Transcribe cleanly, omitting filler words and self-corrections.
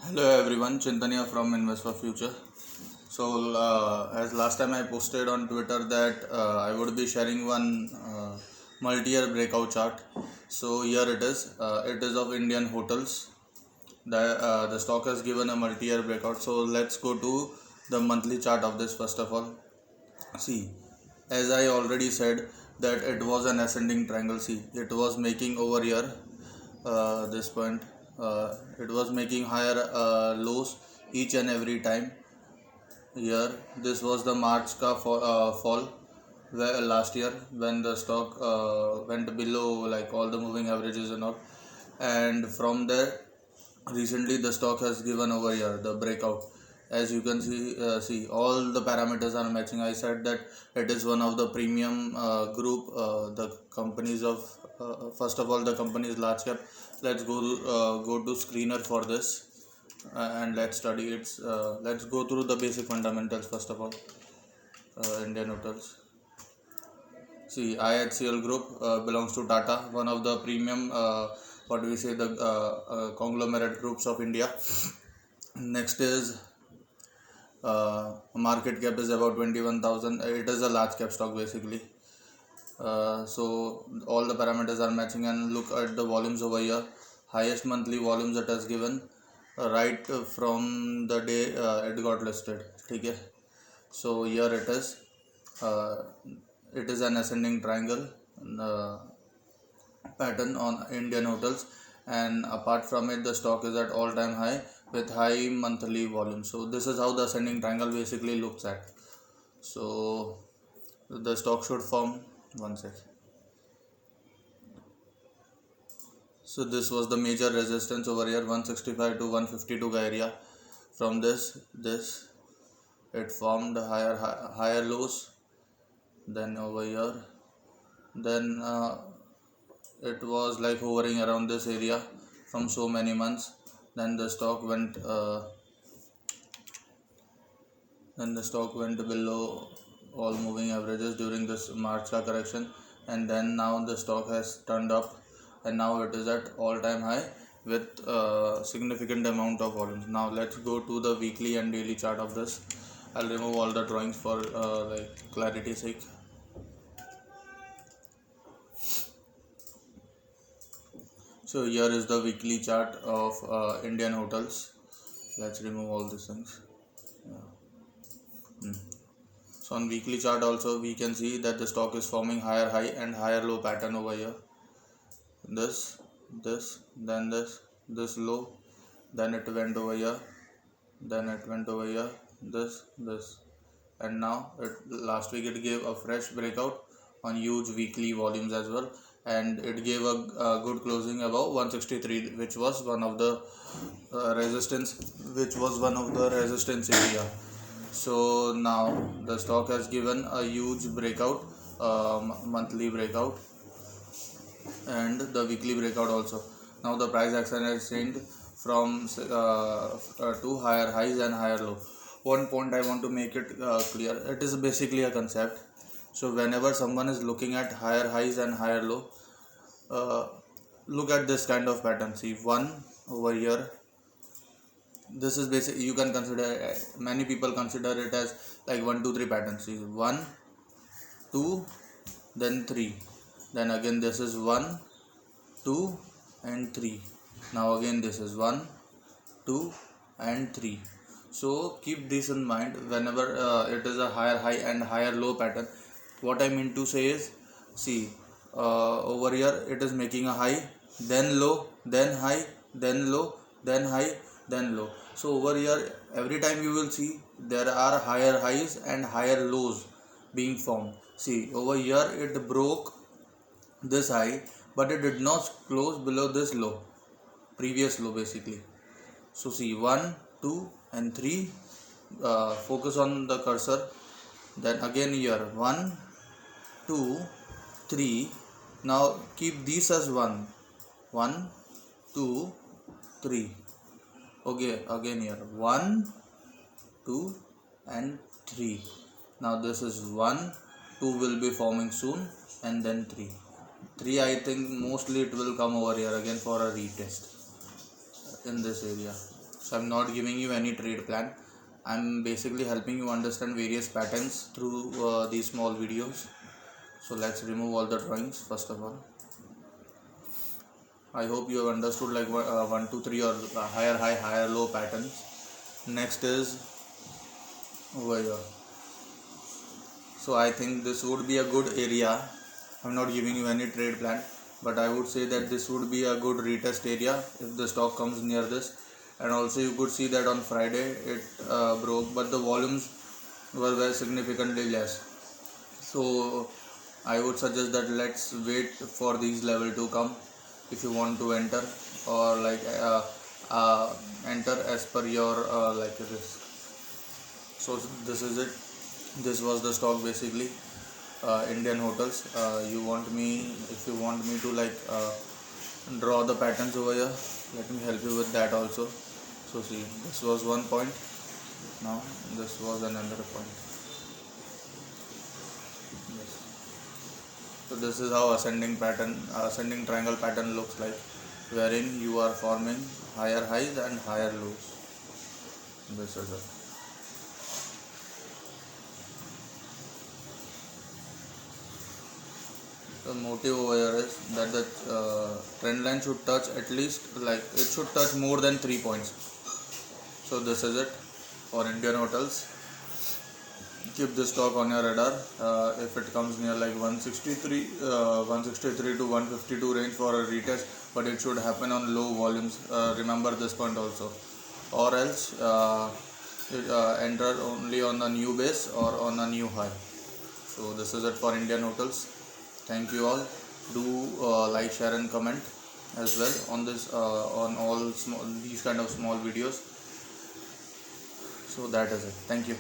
Hello everyone, Chintanya from Invest for Future. So, as last time I posted on Twitter that I would be sharing one multi-year breakout chart. So here it is. It is of Indian hotels. The stock has given a multi-year breakout. So let's go to the monthly chart of this first of all. See, as I already said that it was an ascending triangle. See, it was making over here this point. It was making higher lows each and every time. Here, this was the March ka fall where last year when the stock went below like all the moving averages and all, and from there recently the stock has given over here the breakout. As you can see all the parameters are matching. I said that it is one of the premium group, the companies of first of all the company is large cap. Let's go to screener for this, and let's study its let's go through the basic fundamentals first of all. Indian hotels. See, IHCL group belongs to Tata, one of the premium what do we say, the conglomerate groups of India. Next is market cap is about 21,000. It is a large cap stock basically. So all the parameters are matching, and look at the volumes over here. Highest monthly volumes it has given right from the day it got listed. Okay, so here it is. It is an ascending triangle pattern on Indian hotels, and apart from it the stock is at all time high with high monthly volume. So this is how the ascending triangle basically looks at. So the stock should form one sec. So this was the major resistance over here, 165 to 152 ka area. From this it formed higher lows, then over here, then it was like hovering around this area from so many months. Then the stock went below all moving averages during this March correction, and then now the stock has turned up, and now it is at all time high with significant amount of volumes. Now let's go to the weekly and daily chart of this. I'll remove all the drawings for like clarity's sake. So here is the weekly chart of Indian hotels. Let's remove all these things. Yeah. So on weekly chart also we can see that the stock is forming higher high and higher low pattern over here. This, then this low, then it went over here, then it went over here, this, and now last week it gave a fresh breakout on huge weekly volumes as well, and it gave a good closing above 163, which was one of the resistance area. So now the stock has given a huge breakout, monthly breakout, and the weekly breakout also. Now the price action has changed from to higher highs and higher low. One point I want to make it clear, it is basically a concept. So whenever someone is looking at higher highs and higher low, look at this kind of pattern. See, one over here, this is basic. You can consider, many people consider it as like 1 2 3 pattern. See, 1 2 then 3, then again this is 1 2 and 3. Now again this is 1 2 and 3. So keep this in mind whenever it is a higher high and higher low pattern. What I mean to say is, see, over here it is making a high, then low, then high, then low, then high, then low. So over here every time you will see there are higher highs and higher lows being formed. See, over here it broke this high, but it did not close below this low, previous low basically. So see, 1 2 and 3, focus on the cursor. Then again here 1 2 3. Now keep these as 1 1 2 3. Okay, again here 1 2 and 3. Now this is 1 2 will be forming soon, and then 3. I think mostly it will come over here again for a retest in this area. So I'm not giving you any trade plan. I'm basically helping you understand various patterns through these small videos. So let's remove all the drawings first of all. I hope you have understood like 1, 2, 3 or higher high, higher low patterns. Next is over here. So I think this would be a good area. I'm not giving you any trade plan, but I would say that this would be a good retest area if the stock comes near this. And also you could see that on Friday it broke, but the volumes were very significantly less. So I would suggest that let's wait for these level to come if you want to enter, or like enter as per your like risk. So this is it. This was the stock basically. Indian Hotels. If you want me to like draw the patterns over here, let me help you with that also. So see, this was one point. Now this was another point. Yes. So this is how ascending triangle pattern looks like, wherein you are forming higher highs and higher lows. This is it. The motive over here is that the trend line should touch at least, like it should touch more than 3 points. So this is it for Indian Hotels. Keep this stock on your radar. If it comes near like 163 to 152 range for a retest, but it should happen on low volumes. Remember this point also, or else enter only on a new base or on a new high. So this is it for Indian Hotels. Thank you all. Do like, share and comment as well on this on all these kind of small videos. So that is it. Thank you.